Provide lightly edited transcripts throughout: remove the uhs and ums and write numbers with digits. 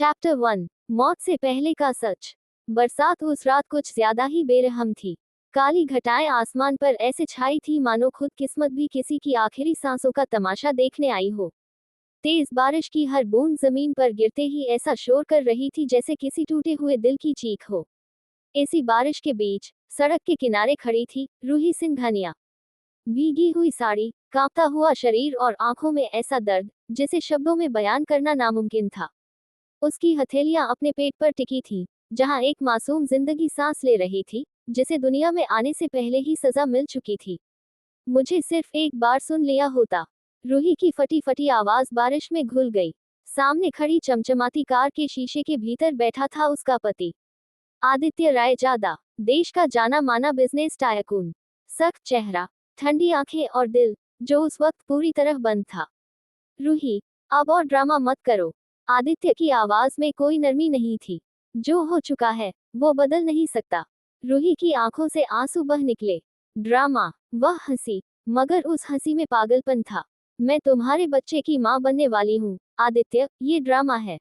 Chapter 1। मौत से पहले का सच। बरसात उस रात कुछ ज्यादा ही बेरहम थी। काली घटाएं आसमान पर ऐसे छाई थी मानो खुद किस्मत भी किसी की आखिरी सांसों का तमाशा देखने आई हो। तेज बारिश की हर बूंद जमीन पर गिरते ही ऐसा शोर कर रही थी जैसे किसी टूटे हुए दिल की चीख हो। ऐसी बारिश के बीच सड़क के किनारे खड़ी थी रूही सिंघानिया। भीगी हुई साड़ी, कांपता हुआ शरीर और आंखों में ऐसा दर्द जिसे शब्दों में बयान करना नामुमकिन था। उसकी हथेलियां अपने पेट पर टिकी थीं, जहां एक मासूम जिंदगी सांस ले रही थी, जिसे दुनिया में आने से पहले ही सजा मिल चुकी थी। मुझे सिर्फ एक बार सुन लिया होता। रूही की फटी फटी आवाज बारिश में घुल गई। सामने खड़ी चमचमाती कार के शीशे के भीतर बैठा था उसका पति, आदित्य राय जादा, देश का जाना माना बिजनेस टायकून। सख्त चेहरा, ठंडी आंखें और दिल जो उस वक्त पूरी तरह बंद था। रूही, अब और ड्रामा मत करो। आदित्य की आवाज में कोई नरमी नहीं थी। जो हो चुका है वो बदल नहीं सकता। रूही की आंखों से आंसू बह निकले। ड्रामा? वह हंसी, मगर उस हंसी में पागलपन था। मैं तुम्हारे बच्चे की मां बनने वाली हूँ आदित्य, ये ड्रामा है।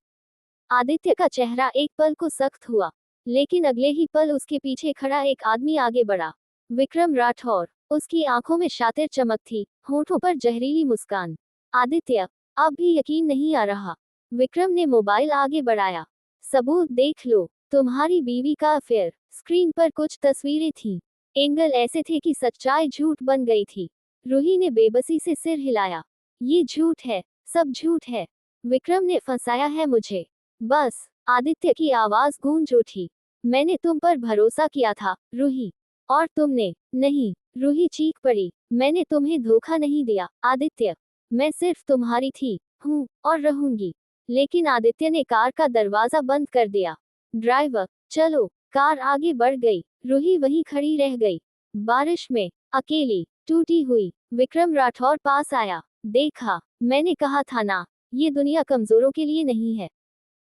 आदित्य का चेहरा एक पल को सख्त हुआ, लेकिन अगले ही पल उसके पीछे खड़ा एक आदमी आगे बढ़ा। विक्रम राठौर। उसकी आंखों में शातिर चमक थी, होठों पर जहरीली मुस्कान। आदित्य, अब भी यकीन नहीं आ रहा। विक्रम ने मोबाइल आगे बढ़ाया। सबूत देख लो, तुम्हारी बीवी का अफेयर। स्क्रीन पर कुछ तस्वीरें थीं। एंगल ऐसे थे कि सच्चाई झूठ बन गई थी। रूही ने बेबसी से सिर हिलाया। ये झूठ है, सब झूठ है। विक्रम ने फंसाया है मुझे। बस, आदित्य की आवाज गूंज उठी। मैंने तुम पर भरोसा किया था, रूही। और तुमने नहीं। रूही चीख पड़ी। मैंने तुम्हें धोखा नहीं दिया, आदित्य। मैं सिर्फ तुम्हारी थी, हूँ, और रहूंगी। लेकिन आदित्य ने कार का दरवाजा बंद कर दिया। ड्राइवर, चलो। कार आगे बढ़ गई। रूही वहीं खड़ी रह गई, बारिश में, अकेली, टूटी हुई। विक्रम राठौर पास आया। देखा, मैंने कहा था ना, ये दुनिया कमजोरों के लिए नहीं है।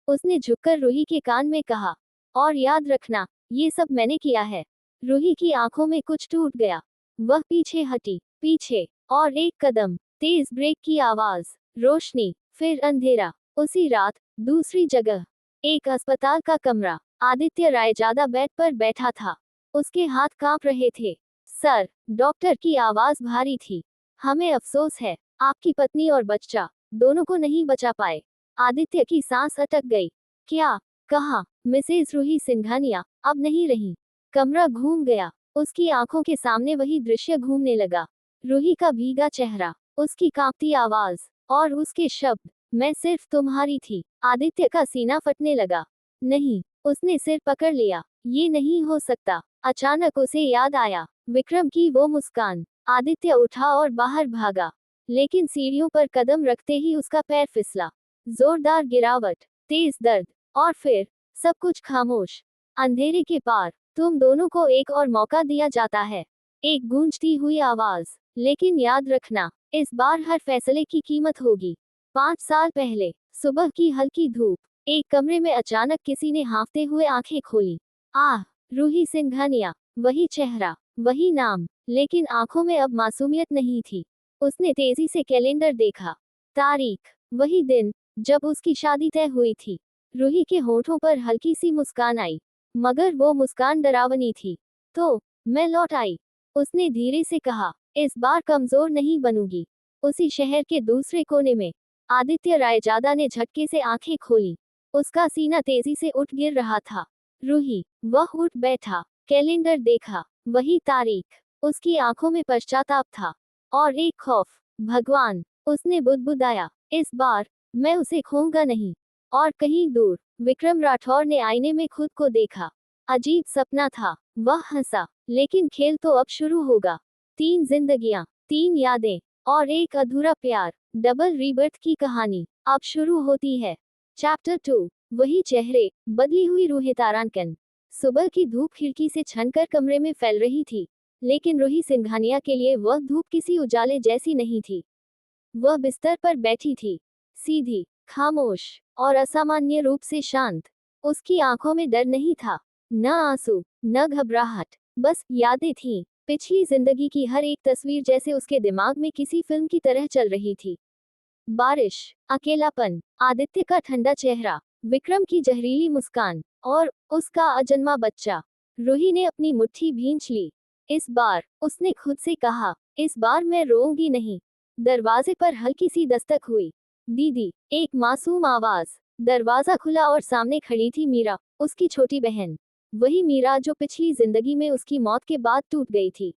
उसने झुककर रूही के कान में कहा। और याद रखना, ये सब मैंने किया है। रूही की आंखों में कुछ टूट गया। वह पीछे हटी, पीछे, और एक कदम, तेज ब्रेक की आवाज, रोशनी, फिर अंधेरा। उसी रात, दूसरी जगह, एक अस्पताल का कमरा। आदित्य राय जादा बेड पर बैठा था। उसके हाथ कांप रहे थे। सर, डॉक्टर की आवाज भारी थी। हमें अफसोस है, आपकी पत्नी और बच्चा दोनों को नहीं बचा पाए। आदित्य की सांस अटक गई। क्या कहा? मिसेज रूही सिंघानिया अब नहीं रही। कमरा घूम गया। उसकी आंखों के सामने वही दृश्य घूमने लगा। रूही का भीगा चेहरा, उसकी कांपती आवाज, और उसके शब्द, मैं सिर्फ तुम्हारी थी। आदित्य का सीना फटने लगा। नहीं, उसने सिर पकड़ लिया। ये नहीं हो सकता। अचानक उसे याद आया, विक्रम की वो मुस्कान। आदित्य उठा और बाहर भागा, लेकिन सीढ़ियों पर कदम रखते ही उसका पैर फिसला। जोरदार गिरावट, तेज दर्द, और फिर सब कुछ खामोश। अंधेरे के पार, तुम दोनों को एक और मौका दिया जाता है। एक गूंजती हुई आवाज। लेकिन याद रखना, इस बार हर फैसले की कीमत होगी। 5 साल पहले, सुबह की हल्की धूप, एक कमरे में अचानक किसी ने हाँफते हुए आंखें खोली। आह, रूही सिंघानिया। वही चेहरा, वही नाम, लेकिन आंखों में अब मासूमियत नहीं थी। उसने तेजी से कैलेंडर देखा। तारीख, वही दिन जब उसकी शादी तय हुई थी। रूही के होठों पर हल्की सी मुस्कान आई, मगर वो मुस्कान डरावनी थी। तो मैं लौट आई, उसने धीरे से कहा। इस बार कमजोर नहीं बनूंगी। उसी शहर के दूसरे कोने में, आदित्य राय जादा ने झटके से आंखें खोली। उसका सीना तेजी से उठ गिर रहा था। रूही, वह उठ बैठा, कैलेंडर देखा, वही तारीख। उसकी आंखों में पश्चाताप था, और एक खौफ। भगवान, उसने बुदबुदाया, इस बार मैं उसे खोऊंगा नहीं। और कहीं दूर, विक्रम राठौर ने आईने में खुद को देखा। अजीब सपना था। वह हंसा, लेकिन खेल तो अब शुरू होगा। 3 जिंदगियां, 3 यादें, और एक अधूरा प्यार। डबल रीबर्थ की कहानी अब शुरू होती है। चैप्टर 2। वही चेहरे, बदली हुई रूहें तारांकन। सुबह की धूप खिड़की से छनकर कमरे में फैल रही थी, लेकिन रूही सिंघानिया के लिए वह धूप किसी उजाले जैसी नहीं थी। वह बिस्तर पर बैठी थी, सीधी, खामोश, और असामान्य रूप से शांत। उसकी आंखों में डर नहीं था, न आंसू, न घबराहट, बस यादें थीं। पिछली जिंदगी की हर एक तस्वीर जैसे उसके दिमाग में किसी फिल्म की तरह चल रही थी। बारिश, अकेलापन, आदित्य का ठंडा चेहरा, विक्रम की जहरीली मुस्कान और उसका अजन्मा बच्चा। रूही ने अपनी मुट्ठी भींच ली। इस बार उसने खुद से कहा, इस बार मैं रोऊंगी नहीं। दरवाजे पर हल्की सी दस्तक हुई। दीदी, एक मासूम आवाज। दरवाजा खुला और सामने खड़ी थी मीरा, उसकी छोटी बहन। वही मीरा जो पिछली जिंदगी में उसकी मौत के बाद टूट गई थी।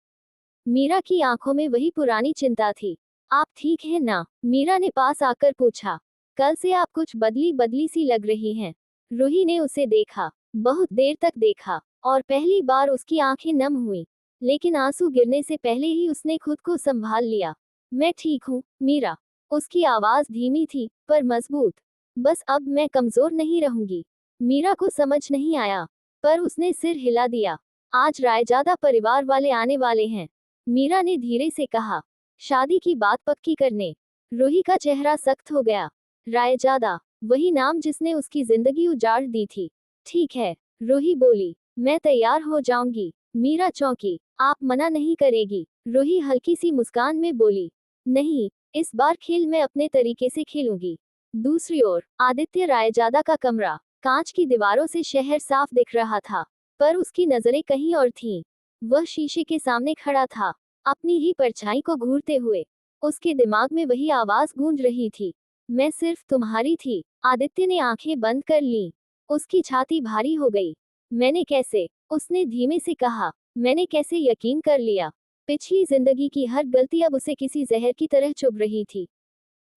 मीरा की आंखों में वही पुरानी चिंता थी। आप ठीक हैं ना? मीरा ने पास आकर पूछा। कल से आप कुछ बदली बदली सी लग रही हैं। रूही ने उसे देखा, बहुत देर तक देखा, और पहली बार उसकी आंखें नम हुई, लेकिन आंसू गिरने से पहले ही उसने खुद को संभाल लिया। मैं ठीक हूँ, मीरा। उसकी आवाज धीमी थी, पर मजबूत। बस अब मैं कमजोर नहीं रहूंगी। मीरा को समझ नहीं आया, पर उसने सिर हिला दिया। आज रायजादा परिवार वाले आने वाले हैं, मीरा ने धीरे से कहा। शादी की बात पक्की करने। रूही का चेहरा सख्त हो गया। रायजादा, वही नाम जिसने उसकी जिंदगी उजाड़ दी थी। ठीक है, रूही बोली, मैं तैयार हो जाऊंगी। मीरा चौंकी। आप मना नहीं करेगी? रूही हल्की सी मुस्कान में बोली। नहीं, इस बार खेल मैं अपने तरीके से खेलूंगी। दूसरी ओर आदित्य रायजादा का कमरा, कांच की दीवारों से शहर साफ दिख रहा था, पर उसकी नजरें कहीं और थीं। वह शीशे के सामने खड़ा था, अपनी ही परछाई को घूरते हुए। उसके दिमाग में वही आवाज गूंज रही थी, मैं सिर्फ तुम्हारी थी। आदित्य ने आंखें बंद कर लीं। उसकी छाती भारी हो गई। मैंने कैसे? उसने धीमे से कहा। मैंने कैसे यकीन कर लिया? पिछली जिंदगी की हर गलती अब उसे किसी जहर की तरह चुभ रही थी।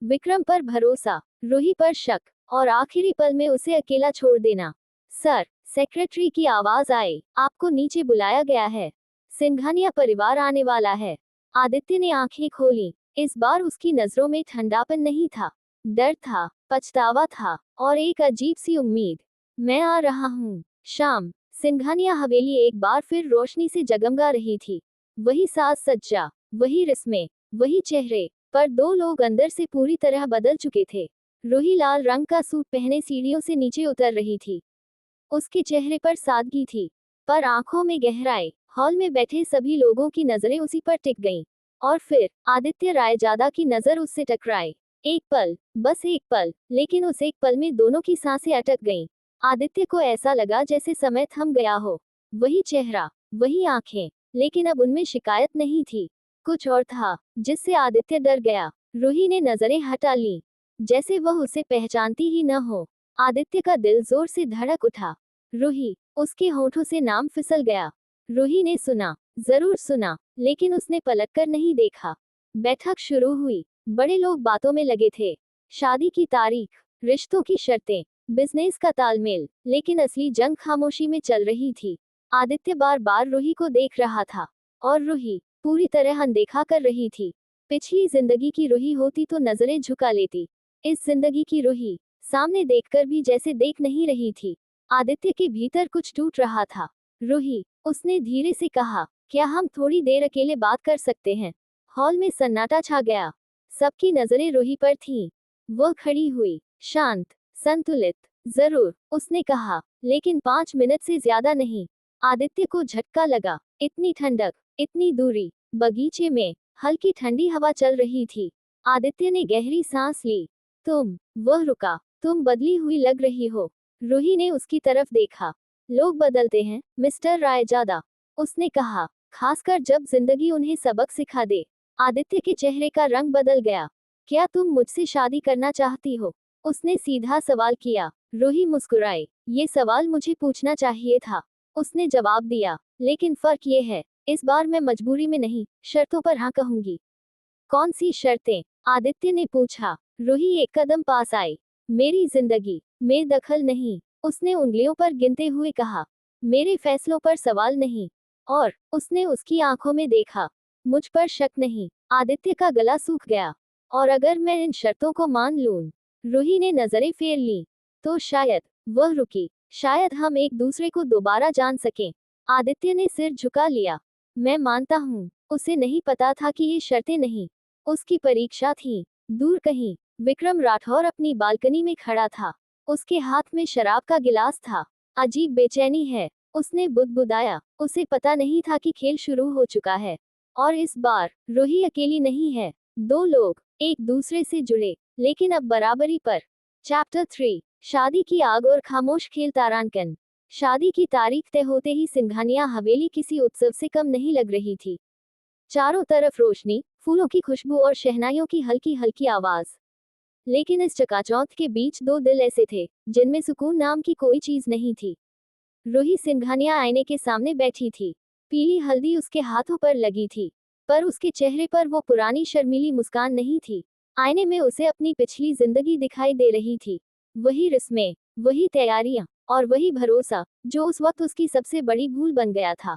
विक्रम पर भरोसा, रूही पर शक, और आखिरी पल में उसे अकेला छोड़ देना। सर, सेक्रेटरी की आवाज आई, आपको नीचे बुलाया गया है। सिंघानिया परिवार आने वाला है। आदित्य ने आंखें खोली। इस बार उसकी नजरों में ठंडापन नहीं था, डर था, पछतावा था, और एक अजीब सी उम्मीद। मैं आ रहा हूँ। शाम, सिंघानिया हवेली एक बार फिर रोशनी से जगमगा रही थी। वही साज सज्जा, वही रस्में, वही चेहरे, पर दो लोग अंदर से पूरी तरह बदल चुके थे। रूही लाल रंग का सूट पहने सीढ़ियों से नीचे उतर रही थी। उसके चेहरे पर सादगी थी, पर आंखों में गहराई। हॉल में बैठे सभी लोगों की नजरें उसी पर टिक गईं, और फिर आदित्य रायजादा की नजर उससे टकराई। एक पल, बस एक पल, लेकिन उस एक पल में दोनों की सांसें अटक गईं। आदित्य को ऐसा लगा जैसे समय थम गया हो। वही चेहरा, वही आंखें, लेकिन अब उनमें शिकायत नहीं थी। कुछ और था, जिससे आदित्य डर गया। रूही ने नजरें हटा ली, जैसे वह उसे पहचानती ही न हो। आदित्य का दिल जोर से धड़क उठा। रूही, उसके होठों से नाम फिसल गया। रूही ने सुना, जरूर सुना, लेकिन उसने पलटकर नहीं देखा। बैठक शुरू हुई। बड़े लोग बातों में लगे थे। शादी की तारीख, रिश्तों की शर्तें, बिजनेस का तालमेल, लेकिन असली जंग खामोशी में चल रही थी। आदित्य बार बार रूही को देख रहा था, और रूही पूरी तरह अनदेखा कर रही थी। पिछली जिंदगी की रूही होती तो नजरें झुका लेती। इस जिंदगी की रूही सामने देखकर भी जैसे देख नहीं रही थी। आदित्य के भीतर कुछ टूट रहा था। रूही, उसने धीरे से कहा, क्या हम थोड़ी देर अकेले बात कर सकते हैं? हॉल में सन्नाटा छा गया। सबकी नजरें रूही पर थीं। वह खड़ी हुई, शांत, संतुलित। जरूर, उसने कहा, लेकिन 5 मिनट से ज्यादा नहीं। आदित्य को झटका लगा। इतनी ठंडक, इतनी दूरी। बगीचे में हल्की ठंडी हवा चल रही थी। आदित्य ने गहरी सांस ली। वह रुका। तुम बदली हुई लग रही हो। रूही ने उसकी तरफ देखा। लोग बदलते हैं, मिस्टर रायजादा, उसने कहा, खासकर जब जिंदगी उन्हें सबक सिखा दे। आदित्य के चेहरे का रंग बदल गया। क्या तुम मुझसे शादी करना चाहती हो? उसने सीधा सवाल किया। रूही मुस्कुराई। ये सवाल मुझे पूछना चाहिए था, उसने जवाब दिया, लेकिन फर्क ये है, इस बार मैं मजबूरी में नहीं, शर्तों पर हाँ कहूंगी। कौन सी शर्तें? आदित्य ने पूछा। रूही एक कदम पास आई। मेरी जिंदगी में दखल नहीं, उसने उंगलियों पर गिनते हुए कहा। मेरे फैसलों पर सवाल नहीं। और उसने उसकी आंखों में देखा। मुझ पर शक नहीं। आदित्य का गला सूख गया। और अगर मैं इन शर्तों को मान लूं, रूही ने नजरें फेर ली, तो शायद, वह रुकी, शायद हम एक दूसरे को दोबारा जान सकें। आदित्य ने सिर झुका लिया। मैं मानता हूँ। उसे नहीं पता था कि ये शर्तें नहीं, उसकी परीक्षा थी। दूर कहीं, विक्रम राठौर अपनी बालकनी में खड़ा था। उसके हाथ में शराब का गिलास था। अजीब बेचैनी है, उसने बुदबुदाया। उसे पता नहीं था कि खेल शुरू हो चुका है। और इस बार रूही अकेली नहीं है। दो लोग एक दूसरे से जुड़े, लेकिन अब बराबरी पर। चैप्टर 3। शादी की आग और खामोश खेल तारांकन। शादी की तारीख तय होते ही सिंघानिया हवेली किसी उत्सव से कम नहीं लग रही थी। चारों तरफ रोशनी, फूलों की खुशबू और शहनाइयों की हल्की हल्की आवाज। लेकिन इस चकाचौंध के बीच दो दिल ऐसे थे जिनमें सुकून नाम की कोई चीज नहीं थी। रूही सिंघानिया आईने के सामने बैठी थी। पीली हल्दी उसके हाथों पर लगी थी, पर उसके चेहरे पर वो पुरानी शर्मीली मुस्कान नहीं थी। आईने में उसे अपनी पिछली जिंदगी दिखाई दे रही थी। वही रस्में, वही तैयारियां और वही भरोसा जो उस वक्त उसकी सबसे बड़ी भूल बन गया था।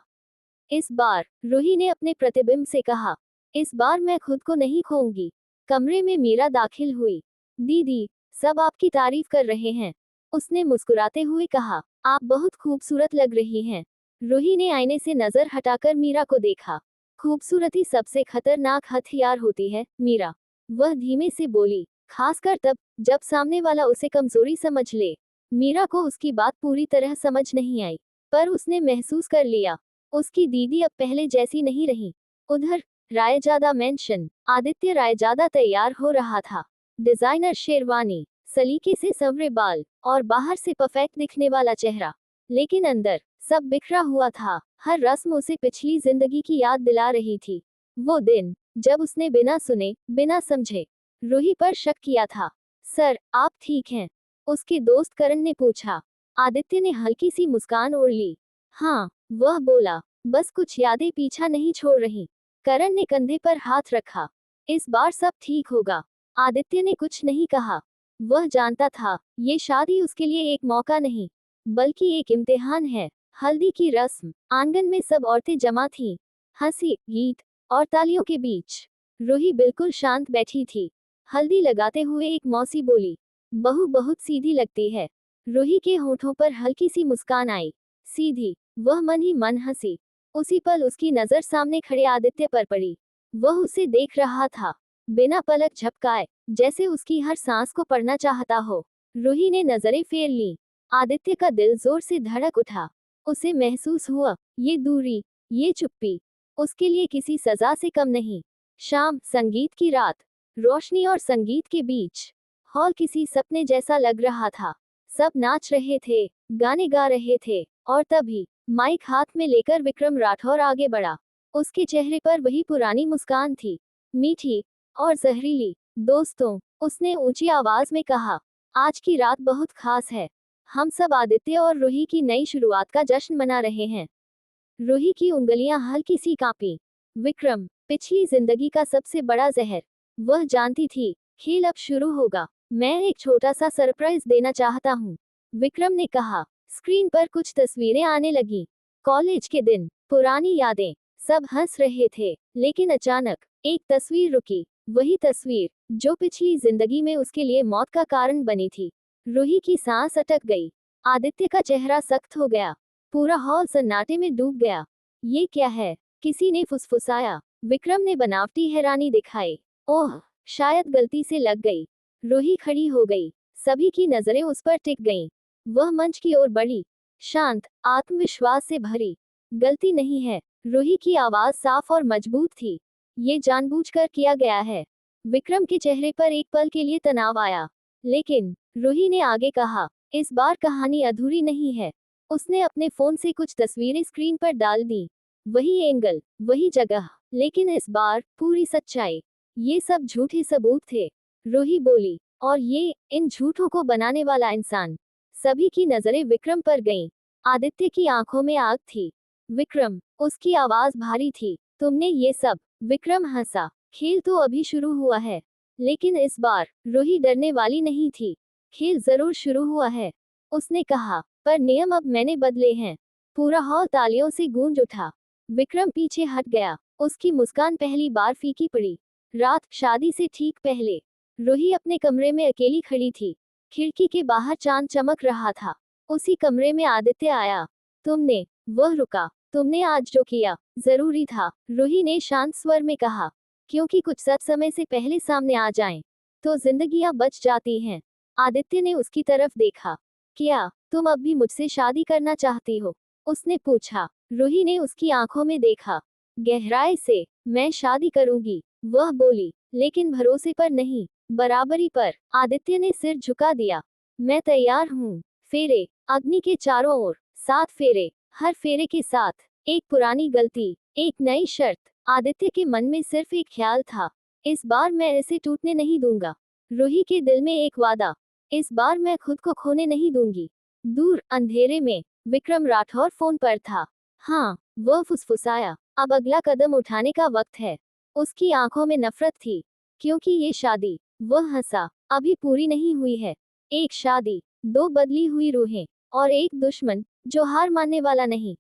इस बार, रूही ने अपने प्रतिबिंब से कहा, इस बार मैं खुद को नहीं खोऊंगी। कमरे में मीरा दाखिल हुई। दीदी, सब आपकी तारीफ कर रहे हैं, उसने मुस्कुराते हुए कहा। आप बहुत खूबसूरत लग रही हैं। रूही ने आईने से नजर हटाकर मीरा को देखा। खूबसूरती सबसे खतरनाक हथियार होती है, मीरा, वह धीमे से बोली, खासकर तब जब सामने वाला उसे कमजोरी समझ ले। मीरा को उसकी बात पूरी तरह समझ नहीं आई, पर उसने महसूस कर लिया, उसकी दीदी अब पहले जैसी नहीं रही। उधर रायजादा मेंशन, आदित्य रायजादा तैयार हो रहा था। डिजाइनर शेरवानी, सलीके से संवरे बाल और बाहर से परफेक्ट दिखने वाला चेहरा, लेकिन अंदर सब बिखरा हुआ था। हर रस्म उसे पिछली जिंदगी की याद दिला रही थी। वो दिन जब उसने बिना सुने, बिना समझे रूही पर शक किया था। सर, आप ठीक हैं? उसके दोस्त करण ने पूछा। आदित्य ने हल्की सी मुस्कान ओढ़ ली। हाँ, वह बोला, बस कुछ यादें पीछा नहीं छोड़ रही। करण ने कंधे पर हाथ रखा। इस बार सब ठीक होगा। आदित्य ने कुछ नहीं कहा। वह जानता था, ये शादी उसके लिए एक मौका नहीं, बल्कि एक इम्तिहान है। हल्दी की रस्म, आंगन में सब औरतें जमा थीं। हंसी, गीत और तालियों के बीच रूही बिल्कुल शांत बैठी थी। हल्दी लगाते हुए एक मौसी बोली, बहू बहुत सीधी लगती है। रूही के होठों पर हल्की सी मुस्कान आई। सीधी, वह मन ही मन हंसी। उसी पल उसकी नजर सामने खड़े आदित्य पर पड़ी। वह उसे देख रहा था, बिना पलक झपकाए, जैसे उसकी हर सांस को पढ़ना चाहता हो। रूही ने नजरें फेर ली। आदित्य का दिल जोर से धड़क उठा। उसे महसूस हुआ, ये दूरी, ये चुप्पी उसके लिए किसी सजा से कम नहीं। शाम, संगीत की रात, रोशनी और संगीत के बीच हॉल किसी सपने जैसा लग रहा था। सब नाच रहे थे, गाने गा रहे थे, और तभी माइक हाथ में लेकर विक्रम राठौर आगे बढ़ा। उसके चेहरे पर वही पुरानी मुस्कान थी, मीठी और जहरीली। दोस्तों, उसने ऊंची आवाज में कहा, आज की रात बहुत खास है। हम सब आदित्य और रूही की नई शुरुआत का जश्न मना रहे हैं। रूही की उंगलियां हल्की सी कांपी। विक्रम, पिछली जिंदगी का सबसे बड़ा जहर। वह जानती थी, खेल अब शुरू होगा। मैं एक छोटा सा सरप्राइज देना चाहता हूँ, विक्रम ने कहा। स्क्रीन पर कुछ तस्वीरें आने लगी। कॉलेज के दिन, पुरानी यादें। सब हंस रहे थे, लेकिन अचानक एक तस्वीर रुकी। वही तस्वीर जो पिछली जिंदगी में उसके लिए मौत का कारण बनी थी। रूही की सांस अटक गई। आदित्य का चेहरा सख्त हो गया। पूरा हॉल सन्नाटे में डूब गया। ये क्या है? किसी ने फुसफुसाया। विक्रम ने बनावटी हैरानी दिखाई। ओह, शायद गलती से लग गई। रूही खड़ी हो गई। सभी की नजरें उस पर टिक गईं। वह मंच की ओर बढ़ी, शांत, आत्मविश्वास से भरी। गलती नहीं है। रूही की आवाज साफ और मजबूत थी। ये जानबूझकर किया गया है। विक्रम के चेहरे पर एक पल के लिए तनाव आया, लेकिन रूही ने आगे कहा, इस बार कहानी अधूरी नहीं है। उसने अपने फोन से कुछ तस्वीरें स्क्रीन पर डाल दी। वही एंगल, वही जगह, लेकिन इस बार पूरी सच्चाई। ये सब झूठे सबूत थे, रूही बोली, और ये इन झूठों को बनाने वाला इंसान। सभी की नजरें विक्रम पर गईं। आदित्य की आंखों में आग थी। विक्रम, उसकी आवाज भारी थी, तुमने ये सब। विक्रम हंसा। खेल तो अभी शुरू हुआ है। लेकिन इस बार रूही डरने वाली नहीं थी। खेल जरूर शुरू हुआ है, उसने कहा, पर नियम अब मैंने बदले हैं। पूरा हॉल तालियों से गूंज उठा। विक्रम पीछे हट गया। उसकी मुस्कान पहली बार फीकी पड़ी। रात, शादी से ठीक पहले, रूही अपने कमरे में अकेली खड़ी थी। खिड़की के बाहर चांद चमक रहा था। उसी कमरे में आदित्य आया। तुमने, वह रुका, तुमने आज जो किया, जरूरी था, रूही ने शांत स्वर में कहा। क्योंकि कुछ सच समय से पहले सामने आ जाएं, तो जिंदगियां बच जाती हैं। आदित्य ने उसकी तरफ देखा। क्या तुम अब भी मुझसे शादी करना चाहती हो? उसने पूछा। रूही ने उसकी आंखों में देखा। गहराई से, मैं शादी करूंगी, वह बोली, लेकिन भरोसे पर नहीं, बराबरी पर। आदित्य ने सिर झुका दिया। मैं तैयार हूँ। फेरे, अग्नि के चारों ओर 7 फेरे, हर फेरे के साथ एक पुरानी गलती, एक नई शर्त। आदित्य के मन में सिर्फ एक ख्याल था, इस बार मैं इसे टूटने नहीं दूंगा। रूही के दिल में एक वादा, इस बार मैं खुद को खोने नहीं दूंगी। दूर अंधेरे में विक्रम राठौर फोन पर था। हाँ, वह फुसफुसाया, अब अगला कदम उठाने का वक्त है। उसकी आंखों में नफरत थी, क्योंकि ये शादी, वह हंसा, अभी पूरी नहीं हुई है। एक शादी, 2 बदली हुई रूहें, और एक दुश्मन जो हार मानने वाला नहीं।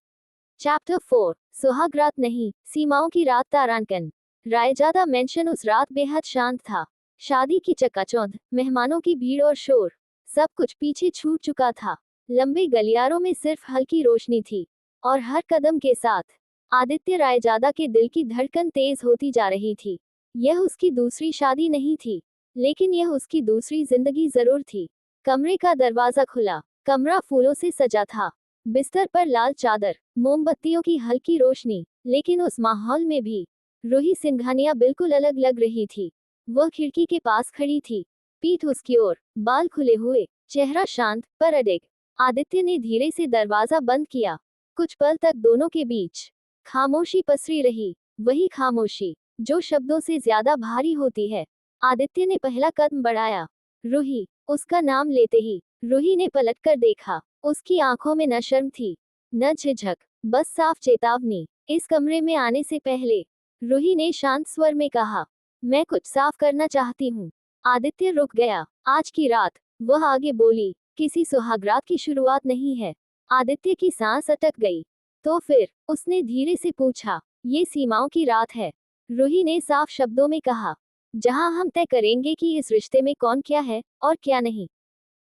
चैप्टर 4, सुहाग रात नहीं, सीमाओं की रात। तारांकन रायजादा मेंशन उस रात बेहद शांत था। शादी की चकाचौंध, मेहमानों की भीड़ और शोर, सब कुछ पीछे छूट चुका था। लंबे गलियारों में सिर्फ हल्की रोशनी थी, और हर कदम के साथ आदित्य रायजादा के दिल की धड़कन तेज होती जा रही थी। यह उसकी दूसरी शादी नहीं थी, लेकिन यह उसकी दूसरी जिंदगी जरूर थी। कमरे का दरवाजा खुला, कमरा फूलों से सजा था। बिस्तर पर लाल चादर, मोमबत्तियों की हल्की रोशनी, लेकिन उस माहौल में भी रूही सिंघानिया बिल्कुल अलग लग रही थी। वह खिड़की के पास खड़ी थी, पीठ उसकी ओर, बाल खुले हुए, चेहरा शांत पर अडिग। आदित्य ने धीरे से दरवाजा बंद किया। कुछ पल तक दोनों के बीच खामोशी पसरी रही, वही खामोशी जो शब्दों से ज्यादा भारी होती है। आदित्य ने पहला कदम बढ़ाया। रूही, उसका नाम लेते ही रूही ने पलटकर देखा। उसकी आंखों में न शर्म थी, न झिझक, बस साफ चेतावनी। इस कमरे में आने से पहले रूही ने शांत स्वर में कहा, मैं कुछ साफ करना चाहती हूँ। आदित्य रुक गया। आज की रात, वह आगे बोली, किसी सुहागरात की शुरुआत नहीं है। आदित्य की सांस अटक गई। तो फिर उसने धीरे से पूछा, ये सीमाओं की रात है। रूही ने साफ शब्दों में कहा, जहां हम तय करेंगे कि इस रिश्ते में कौन क्या है और क्या नहीं।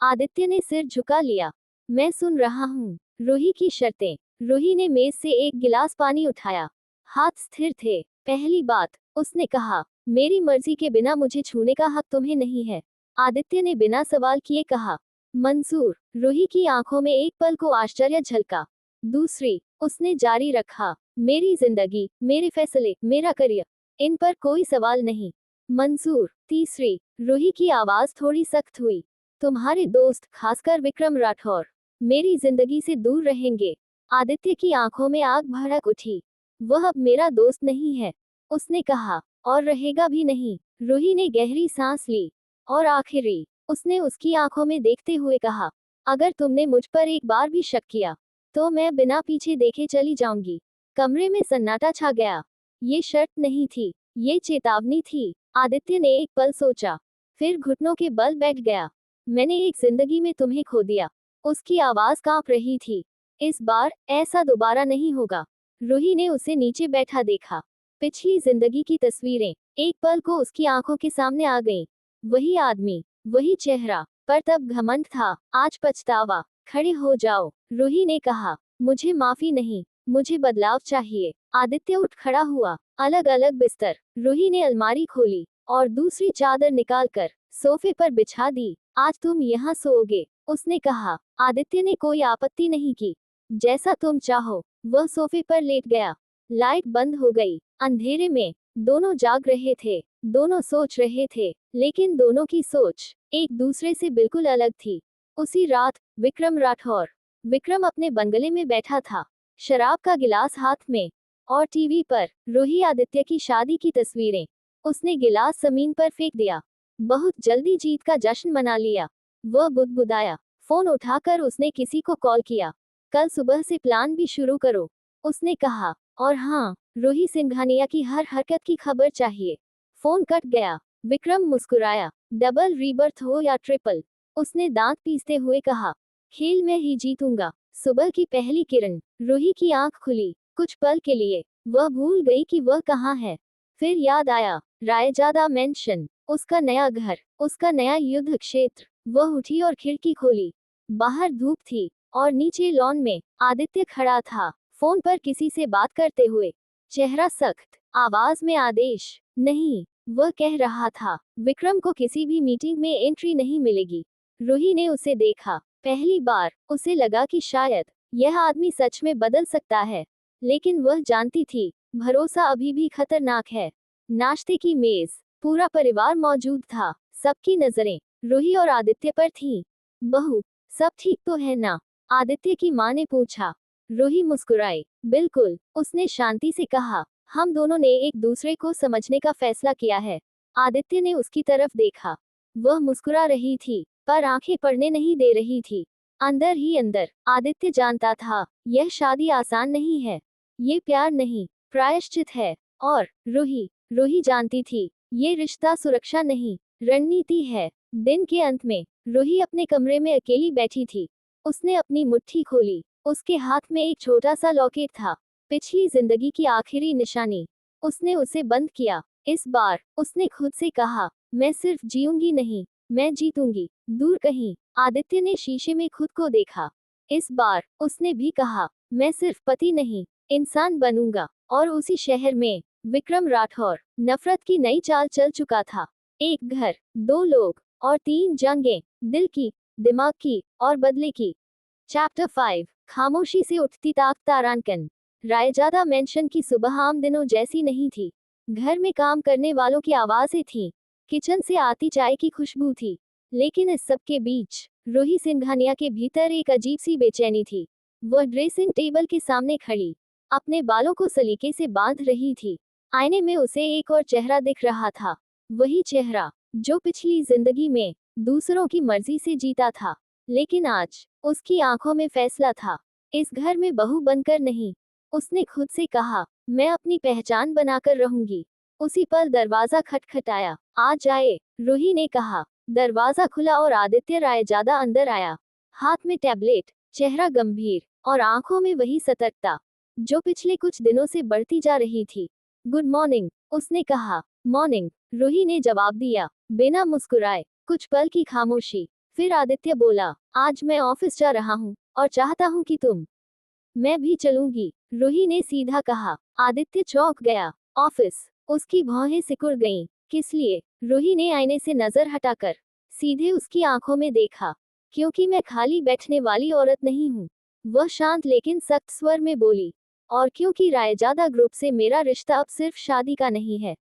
आदित्य ने सिर झुका लिया। मैं सुन रहा हूँ। रूही की शर्तें। रूही ने मेज से एक गिलास पानी उठाया, हाथ स्थिर थे। पहली बात, उसने कहा, मेरी मर्जी के बिना मुझे छूने का हक तुम्हें नहीं है। आदित्य ने बिना सवाल किए कहा, मंजूर। रूही की आंखों में एक पल को आश्चर्य झलका। दूसरी, उसने जारी रखा, मेरी जिंदगी, मेरे फैसले, मेरा करियर, इन पर कोई सवाल नहीं। मंजूर। तीसरी, रूही की आवाज थोड़ी सख्त हुई, तुम्हारे दोस्त, खासकर विक्रम राठौर, मेरी जिंदगी से दूर रहेंगे। आदित्य की आंखों में आग भड़क उठी। वह अब मेरा दोस्त नहीं है, उसने कहा, और रहेगा भी नहीं। रूही ने गहरी सांस ली, और आखिरी, उसने उसकी आंखों में देखते हुए कहा, अगर तुमने मुझ पर एक बार भी शक किया, तो मैं बिना पीछे देखे चली जाऊंगी। कमरे में सन्नाटा छा गया। ये शर्त नहीं थी, ये चेतावनी थी। आदित्य ने एक पल सोचा, फिर घुटनों के बल बैठ गया। मैंने एक जिंदगी में तुम्हें खो दिया। उसकी आवाज कांप रही थी। इस बार ऐसा दोबारा नहीं होगा। रूही ने उसे नीचे बैठा देखा। पिछली जिंदगी की तस्वीरें एक पल को उसकी आंखों के सामने आ गईं। वही आदमी, वही चेहरा, पर तब घमंड था, आज पछतावा। खड़े हो जाओ, रूही ने कहा, मुझे माफी नहीं, मुझे बदलाव चाहिए। आदित्य उठ खड़ा हुआ। अलग अलग बिस्तर। रूही ने अलमारी खोली और दूसरी चादर निकालकर सोफे पर बिछा दी। आज तुम यहाँ सोओगे, उसने कहा। आदित्य ने कोई आपत्ति नहीं की। जैसा तुम चाहो। वह सोफे पर लेट गया। लाइट बंद हो गई। अंधेरे में दोनों जाग रहे थे, दोनों सोच रहे थे, लेकिन दोनों की सोच एक दूसरे से बिल्कुल अलग थी। उसी रात, विक्रम राठौर। विक्रम अपने बंगले में बैठा था, शराब का गिलास हाथ में, और टीवी पर रूही आदित्य की शादी की तस्वीरें। उसने गिलास जमीन पर फेंक दिया। बहुत जल्दी जीत का जश्न मना लिया। वह बुदबुदाया। फोन उठाकर उसने किसी को कॉल किया। कल सुबह से प्लान भी शुरू करो, उसने कहा। और हाँ, रूही सिंघानिया की हर हरकत की खबर चाहिए। फोन कट गया। विक्रम मुस्कुराया। डबल रीबर्थ हो या ट्रिपल, उसने दांत पीसते हुए कहा, खेल में ही जीतूंगा। सुबह की पहली किरण। रूही की आंख खुली। कुछ पल के लिए वह भूल गई कि वह कहाँ है। फिर याद आया, रायजादा मेंशन, उसका नया घर, उसका नया युद्ध क्षेत्र। वह उठी और खिड़की खोली। बाहर धूप थी, और नीचे लॉन में आदित्य खड़ा था, फोन पर किसी से बात करते हुए। चेहरा सख्त, आवाज में आदेश नहीं। वह कह रहा था, विक्रम को किसी भी मीटिंग में एंट्री नहीं मिलेगी। रूही ने उसे देखा। पहली बार उसे लगा कि शायद यह आदमी सच में बदल सकता है, लेकिन वह जानती थी, भरोसा अभी भी खतरनाक है। नाश्ते की मेज, पूरा परिवार मौजूद था। सबकी नजरें रूही और आदित्य पर थीं। बहू, सब ठीक तो है ना? आदित्य की मां ने पूछा। रूही मुस्कुराई। बिल्कुल, उसने शांति से कहा। हम दोनों ने एक दूसरे को समझने का फैसला किया है। आदित्य ने उसकी तरफ देखा। वह मुस्कुरा रही थी, पर आंखें पड़ने नहीं दे रही थी। अंदर ही अंदर आदित्य जानता था, यह शादी आसान नहीं है। ये प्यार नहीं, प्रायश्चित है। और रूही जानती थी, ये रिश्ता सुरक्षा नहीं, रणनीति है। दिन के अंत में रूही अपने कमरे में अकेली बैठी थी। उसने अपनी मुट्ठी खोली। उसके हाथ में एक छोटा सा लॉकेट था, पिछली जिंदगी की आखिरी निशानी। उसने उसे बंद किया। इस बार उसने खुद से कहा, मैं सिर्फ जीऊंगी नहीं, मैं जीतूंगी। दूर कहीं आदित्य ने शीशे में खुद को देखा। इस बार उसने भी कहा, मैं सिर्फ पति नहीं, इंसान बनूंगा। और उसी शहर में विक्रम राठौर नफरत की नई चाल चल चुका था। एक घर, दो लोग और तीन जंगें, दिल की, दिमाग की और बदले की। चैप्टर 5, खामोशी से उठती ताक तारांकन। रायजादा मेंशन की सुबह आम दिनों जैसी नहीं थी। घर में काम करने वालों की आवाजें थीं, किचन से आती चाय की खुशबू थी। लेकिन इस सब के बीच रूही सिंघानिया के भीतर एक अजीब सी बेचैनी थी। वह ड्रेसिंग टेबल के सामने खड़ी अपने बालों को सलीके से बांध रही थी। आईने में उसे एक और चेहरा दिख रहा था, वही चेहरा जो पिछली जिंदगी में दूसरों की मर्जी से जीता था। लेकिन आज उसकी आंखों में फैसला था, इस घर में बहू बनकर नहीं। उसने खुद से कहा, मैं अपनी पहचान बनाकर रहूंगी। उसी पल दरवाजा खटखटाया। आ जाए, रूही ने कहा। दरवाजा खुला और आदित्य रायजादा अंदर आया। हाथ में टैबलेट, चेहरा गंभीर और आंखों में वही सतर्कता जो पिछले कुछ दिनों से बढ़ती जा रही थी। गुड मॉर्निंग, उसने कहा। मॉर्निंग, रूही ने जवाब दिया, बिना मुस्कुराए। कुछ पल की खामोशी, फिर आदित्य बोला, आज मैं ऑफिस जा रहा हूँ और चाहता हूँ कि तुम। मैं भी चलूंगी, रूही ने सीधा कहा। आदित्य चौंक गया। ऑफिस? उसकी भौहें सिकुड़ गईं। किस लिए? रूही ने आईने से नजर हटाकर सीधे उसकी आंखों में देखा। क्योंकि मैं खाली बैठने वाली औरत नहीं हूँ, वह शांत लेकिन सख्त स्वर में बोली। और क्योंकि रायजादा ग्रुप से मेरा रिश्ता अब सिर्फ शादी का नहीं है।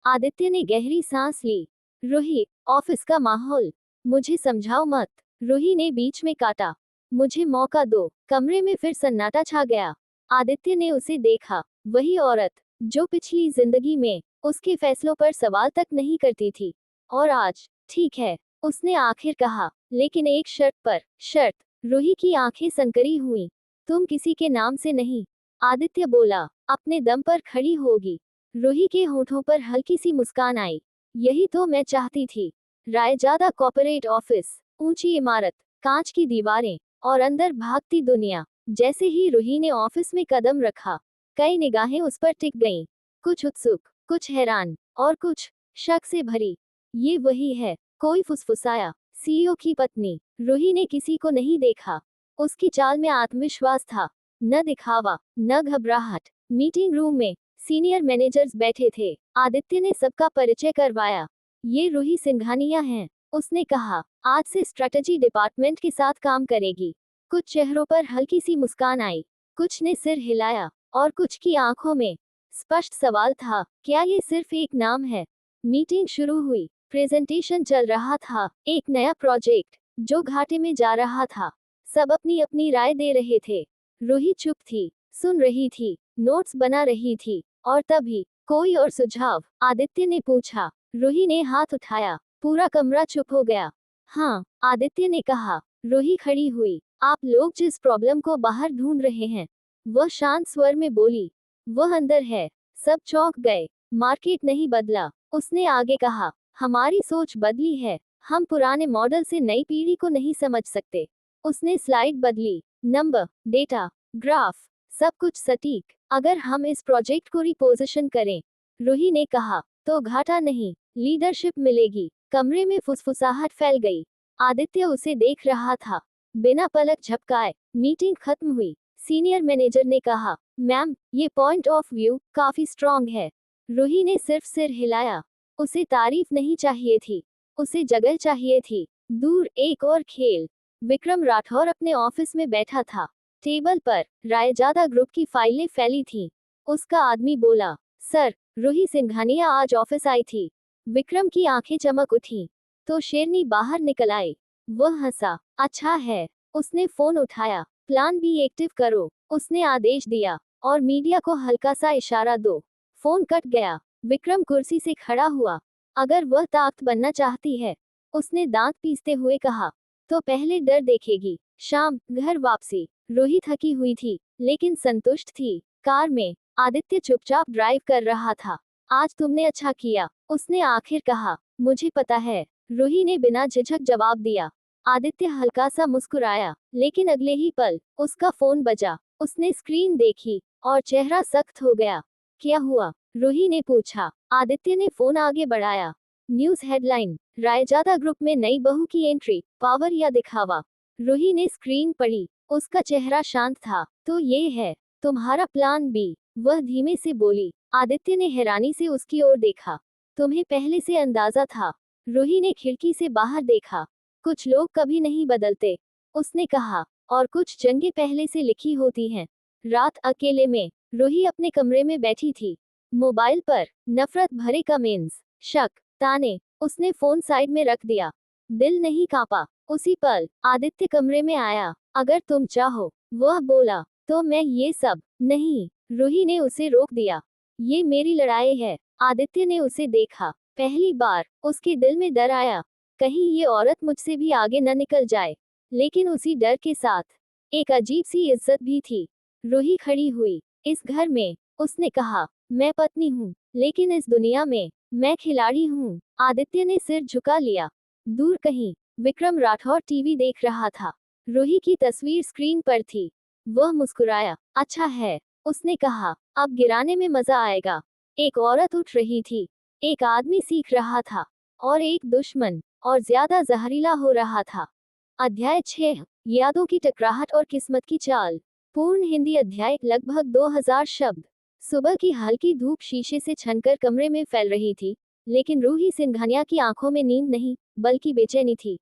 आदित्य ने गहरी सांस ली। रूही, ऑफिस का माहौल, मुझे समझाओ मत, रूही ने बीच में काटा। मुझे मौका दो। कमरे में फिर सन्नाटा छा गया। आदित्य ने उसे देखा, वही औरत जो पिछली जिंदगी में उसके फैसलों पर सवाल तक नहीं करती थी। और आज, ठीक है, उसने आखिर कहा, लेकिन एक शर्त पर। शर्त? रूही की आंखें संकरी हुई। तुम किसी के नाम से नहीं, आदित्य बोला, अपने दम पर खड़ी होगी। रूही के होठों पर हल्की सी मुस्कान आई। यही तो मैं चाहती थी। रायजादा कॉर्पोरेट ऑफिस, ऊंची इमारत, कांच की दीवारें और अंदर भागती दुनिया। जैसे ही रूही ने ऑफिस में कदम रखा, कई निगाहें उस पर टिक गईं। कुछ उत्सुक, कुछ हैरान और कुछ शक से भरी। ये वही है, कोई फुसफुसाया। सीईओ की पत्नी। रूही ने किसी को नहीं देखा। उसकी चाल में आत्मविश्वास था, न दिखावा, न घबराहट। मीटिंग रूम में सीनियर मैनेजर्स बैठे थे। आदित्य ने सबका परिचय करवाया। ये रूही सिंघानिया हैं, उसने कहा। आज से स्ट्रेटजी डिपार्टमेंट के साथ काम करेगी। कुछ चेहरों पर हल्की सी मुस्कान आई, कुछ ने सिर हिलाया और कुछ की आंखों में स्पष्ट सवाल था, क्या ये सिर्फ एक नाम है? मीटिंग शुरू हुई। प्रेजेंटेशन चल रहा था, एक नया प्रोजेक्ट जो घाटे में जा रहा था। सब अपनी अपनी राय दे रहे थे। रूही चुप थी, सुन रही थी, नोट्स बना रही थी। और तभी कोई और सुझाव? आदित्य ने पूछा। रूही ने हाथ उठाया। पूरा कमरा चुप हो गया। हाँ, आदित्य ने कहा। रूही खड़ी हुई। आप लोग जिस प्रॉब्लम को बाहर ढूंढ रहे हैं, वह शांत स्वर में बोली, वह अंदर है। सब चौंक गए। मार्केट नहीं बदला, उसने आगे कहा, हमारी सोच बदली है। हम पुराने मॉडल से नई पीढ़ी को नहीं समझ सकते। उसने स्लाइड बदली, नंबर, डेटा, ग्राफ, सब कुछ सटीक। अगर हम इस प्रोजेक्ट को रिपोजिशन करें, रूही ने कहा, तो घाटा नहीं, लीडरशिप मिलेगी। कमरे में फुसफुसाहट फैल गई। आदित्य उसे देख रहा था, बिना पलक झपकाए। मीटिंग खत्म हुई। सीनियर मैनेजर ने कहा, मैम, ये पॉइंट ऑफ व्यू काफी स्ट्रांग है। रूही ने सिर्फ सिर हिलाया। उसे तारीफ नहीं चाहिए थी, उसे जगह चाहिए थी। दूर एक और खेल। विक्रम राठौर अपने ऑफिस में बैठा था। टेबल पर रायजादा ग्रुप की फाइलें फैली थीं। उसका आदमी बोला, सर, रूही सिंघानिया आज ऑफिस आई थी। विक्रम की आंखें चमक उठी। तो शेरनी बाहर निकल आई। वह हंसा। अच्छा है। उसने फोन उठाया। प्लान बी एक्टिव करो, उसने आदेश दिया। और मीडिया को हल्का सा इशारा दो। फोन कट गया। विक्रम कुर्सी से खड़ा हुआ। अगर वह ताकत बनना चाहती है, उसने दांत पीसते हुए कहा, तो पहले डर देखेगी। शाम, घर वापसी। रूही थकी हुई थी, लेकिन संतुष्ट थी। कार में आदित्य चुपचाप ड्राइव कर रहा था। आज तुमने अच्छा किया, उसने आखिर कहा। मुझे पता है, रूही ने बिना झिझक जवाब दिया। आदित्य हल्का सा मुस्कुराया, लेकिन अगले ही पल उसका फोन बजा। उसने स्क्रीन देखी और चेहरा सख्त हो गया। क्या हुआ? रूही ने पूछा। आदित्य ने फोन आगे बढ़ाया। न्यूज हेडलाइन, रायजादा ग्रुप में नई बहू की एंट्री, पावर या दिखावा। रूही ने स्क्रीन पढ़ी। उसका चेहरा शांत था। तो ये है तुम्हारा प्लान बी, वह धीमे से बोली। आदित्य ने हैरानी से उसकी ओर देखा। तुम्हें पहले से अंदाजा था? रूही ने खिड़की से बाहर देखा। कुछ लोग कभी नहीं बदलते, उसने कहा, और कुछ जंगें पहले से लिखी होती हैं। रात अकेले में रूही अपने कमरे में बैठी थी। मोबाइल पर नफरत भरे कमेंट्स, शक, ताने। उसने फोन साइड में रख दिया। दिल नहीं कांपा। उसी पल आदित्य कमरे में आया। अगर तुम चाहो, वह बोला, तो मैं ये सब नहीं। रूही ने उसे रोक दिया। ये मेरी लड़ाई है। आदित्य ने उसे देखा। पहली बार उसके दिल में डर आया, कहीं ये औरत मुझसे भी आगे न निकल जाए। लेकिन उसी डर के साथ एक अजीब सी इज्जत भी थी। रूही खड़ी हुई। इस घर में, उसने कहा, मैं पत्नी हूँ, लेकिन इस दुनिया में मैं खिलाड़ी हूँ। आदित्य ने सिर झुका लिया। दूर कहीं विक्रम राठौर टीवी देख रहा था। रूही की तस्वीर स्क्रीन पर थी। वह मुस्कुराया। अच्छा है, उसने कहा, अब गिराने में मजा आएगा। एक औरत उठ रही थी, एक आदमी सीख रहा था, और एक दुश्मन, और ज्यादा जहरीला हो रहा था। अध्याय 6, यादों की टकराहट और किस्मत की चाल। पूर्ण हिंदी अध्याय, लगभग 2000 शब्द। सुबह की हल्की धूप शीशे से छनकर कमरे में फैल रही थी, लेकिन रूही सिंघानिया की आंखों में नींद नहीं, बल्कि बेचैनी थी।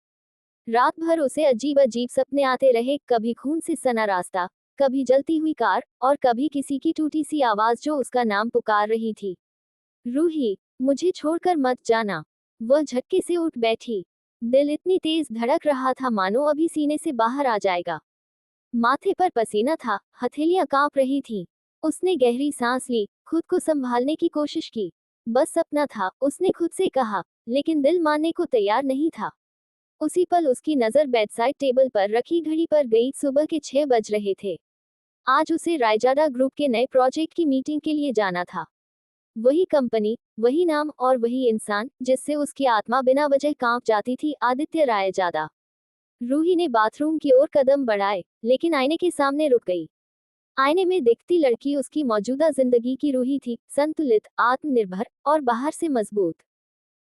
रात भर उसे अजीब अजीब सपने आते रहे, कभी खून से सना रास्ता, कभी जलती हुई कार, और कभी किसी की टूटी सी आवाज जो उसका नाम पुकार रही थी। रूही, मुझे छोड़कर मत जाना। वह झटके से उठ बैठी। दिल इतनी तेज धड़क रहा था मानो अभी सीने से बाहर आ जाएगा। माथे पर पसीना था, हथेलियां कांप रही थीं। उसने गहरी सांस ली, खुद को संभालने की कोशिश की। बस सपना था, उसने खुद से कहा, लेकिन दिल मानने को तैयार नहीं था। उसी पल उसकी नजर बेडसाइड टेबल पर रखी घड़ी पर गई। सुबह के 6 बज रहे थे। आज उसे रायजादा ग्रुप के नए प्रोजेक्ट की मीटिंग के लिए जाना था। वही कंपनी, वही नाम और वही इंसान जिससे उसकी आत्मा बिना वजह कांप जाती थी, आदित्य रायजादा। रूही ने बाथरूम की ओर कदम बढ़ाए, लेकिन आईने के सामने रुक गई। आईने में दिखती लड़की उसकी मौजूदा जिंदगी की रूही थी, संतुलित, आत्मनिर्भर, और बाहर से मजबूत।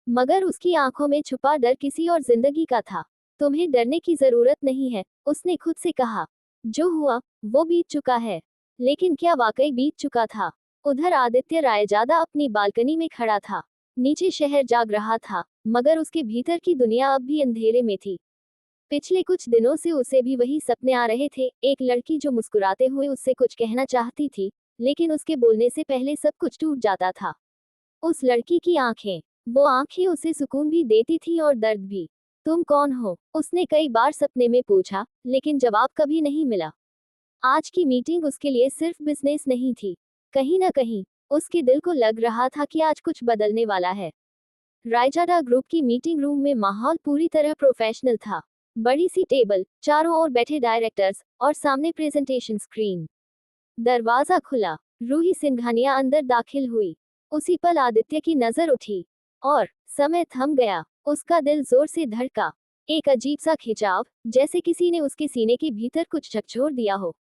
मगर उसकी आंखों में छुपा डर किसी और जिंदगी का था। तुम्हें डरने की जरूरत नहीं है, उसने खुद से कहा। जो हुआ, वो बीत चुका है। लेकिन क्या वाकई बीत चुका था? उधर आदित्य रायजादा अपनी बालकनी में खड़ा था। नीचे शहर जाग रहा था, मगर उसके भीतर की दुनिया अब भी अंधेरे में थी। पिछले कुछ दिनों से उसे भी वही सपने आ रहे थे, एक लड़की जो मुस्कुराते हुए उससे कुछ कहना चाहती थी, लेकिन उसके बोलने से पहले सब कुछ टूट जाता था। उस लड़की की आंखें, वो आंखें उसे सुकून भी देती थी और दर्द भी। तुम कौन हो? उसने कई बार सपने में पूछा, लेकिन जवाब कभी नहीं मिला। आज की मीटिंग उसके लिए सिर्फ बिजनेस नहीं थी। कहीं ना कहीं उसके दिल को लग रहा था कि आज कुछ बदलने वाला है। रायजादा ग्रुप की मीटिंग रूम में माहौल पूरी तरह प्रोफेशनल था। बड़ी सी टेबल, चारों ओर बैठे डायरेक्टर्स, और सामने प्रेजेंटेशन स्क्रीन। दरवाजा खुला। रूही सिंघानिया अंदर दाखिल हुई। उसी पल आदित्य की नजर उठी, और समय थम गया। उसका दिल जोर से धड़का। एक अजीब सा खिंचाव, जैसे किसी ने उसके सीने के भीतर कुछ झकझोर दिया हो।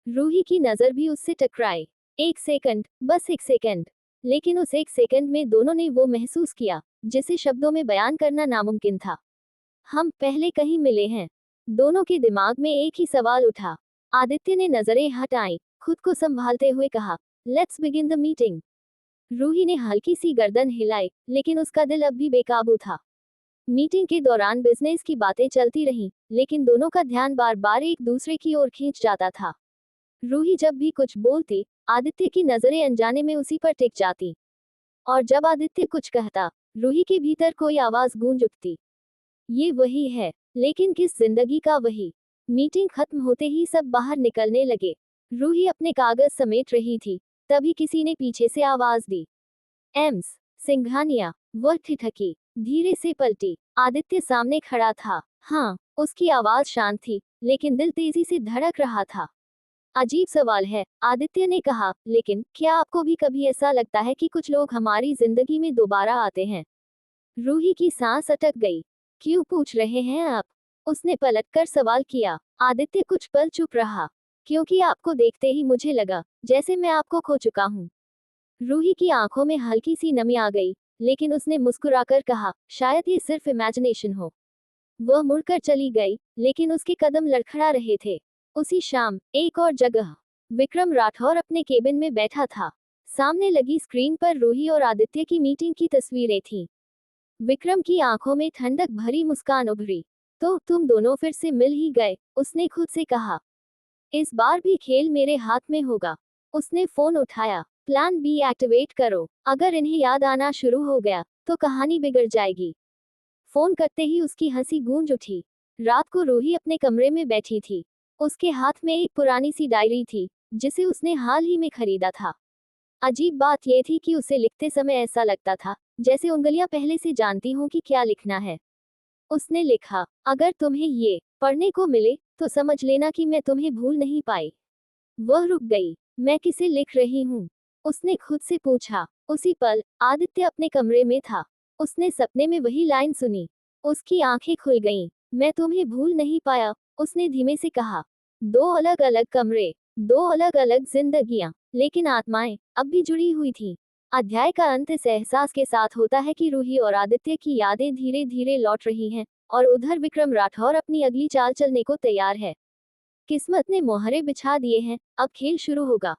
रूही की नजर भी उससे टकराई। एक सेकंड, बस एक सेकंड। लेकिन उस एक सेकंड में दोनों ने वो महसूस किया, जिसे शब्दों में बयान करना नामुमकिन था। हम पहले कहीं मिले हैं। दोनों के दिमाग में एक ही सवाल उठा। आदित्य ने नजरें हटाई, खुद को संभालते हुए कहा, let's begin the meeting. Ruhi ने हल्की सी गर्दन हिलाई, लेकिन उसका दिल अब भी बेकाबू था। मीटिंग के दौरान बिजनेस की बातें चलती रहीं, लेकिन दोनों का ध्यान बार बार एक दूसरे की ओर खींच जाता था। रूही जब भी कुछ बोलती, आदित्य की नजरें अनजाने में उसी पर टिक जाती। और जब आदित्य कुछ कहता, रूही के भीतर कोई आवाज गूंज उठती। ये वही है लेकिन किस जिंदगी का वही। मीटिंग खत्म होते ही सब बाहर निकलने लगे। रूही अपने कागज समेट रही थी, तभी किसी ने पीछे से आवाज दी, एम्स सिंघानिया। वह ठिठकी, धीरे से पलटी। आदित्य सामने खड़ा था। हाँ, उसकी आवाज शांत थी, लेकिन दिल तेजी से धड़क रहा था। अजीब सवाल है, आदित्य ने कहा, लेकिन क्या आपको भी कभी ऐसा लगता है कि कुछ लोग हमारी जिंदगी में दोबारा आते हैं? रूही की सांस अटक गई। क्यों पूछ रहे हैं आप? उसने पलटकर सवाल किया। आदित्य कुछ पल चुप रहा। क्योंकि आपको देखते ही मुझे लगा जैसे मैं आपको खो चुका हूँ। रूही की आंखों में हल्की सी नमी आ गई, लेकिन उसने मुस्कुराकर कहा, शायद ये सिर्फ इमेजिनेशन हो। वह मुड़कर चली गई, लेकिन उसके कदम लड़खड़ा रहे थे। उसी शाम एक और जगह विक्रम राठौर अपने केबिन में बैठा था। सामने लगी स्क्रीन पर रूही और आदित्य की मीटिंग की तस्वीरें थीं। विक्रम की आंखों में ठंडक भरी मुस्कान उभरी। तो तुम दोनों फिर से मिल ही गए, उसने खुद से कहा। इस बार भी खेल मेरे हाथ में होगा। उसने फोन उठाया। प्लान बी एक्टिवेट करो। अगर इन्हें याद आना शुरू हो गया तो कहानी बिगड़ जाएगी। फोन करते ही उसकी हंसी गूंज उठी। रात को रूही अपने कमरे में बैठी थी। उसके हाथ में एक पुरानी सी डायरी थी, जिसे उसने हाल ही में खरीदा था। अजीब बात यह थी कि उसे लिखते समय ऐसा लगता था जैसे उंगलियां पहले से जानती हों कि क्या लिखना है। उसने लिखा, अगर तुम्हें ये पढ़ने को मिले तो समझ लेना कि मैं तुम्हें भूल नहीं पाई। वह रुक गई। मैं किसे लिख रही हूँ? उसने खुद से पूछा। उसी पल आदित्य अपने कमरे में था। उसने सपने में वही लाइन सुनी। उसकी आंखें खुल गईं। मैं तुम्हें भूल नहीं पाया, उसने धीमे से कहा। दो अलग अलग कमरे, दो अलग अलग जिंदगियां, लेकिन आत्माएं अब भी जुड़ी हुई थीं। अध्याय का अंत इस एहसास के साथ होता है कि रूही और आदित्य की यादें धीरे धीरे लौट रही हैं, और उधर विक्रम राठौर अपनी अगली चाल चलने को तैयार है। किस्मत ने मोहरे बिछा दिए हैं, अब खेल शुरू होगा।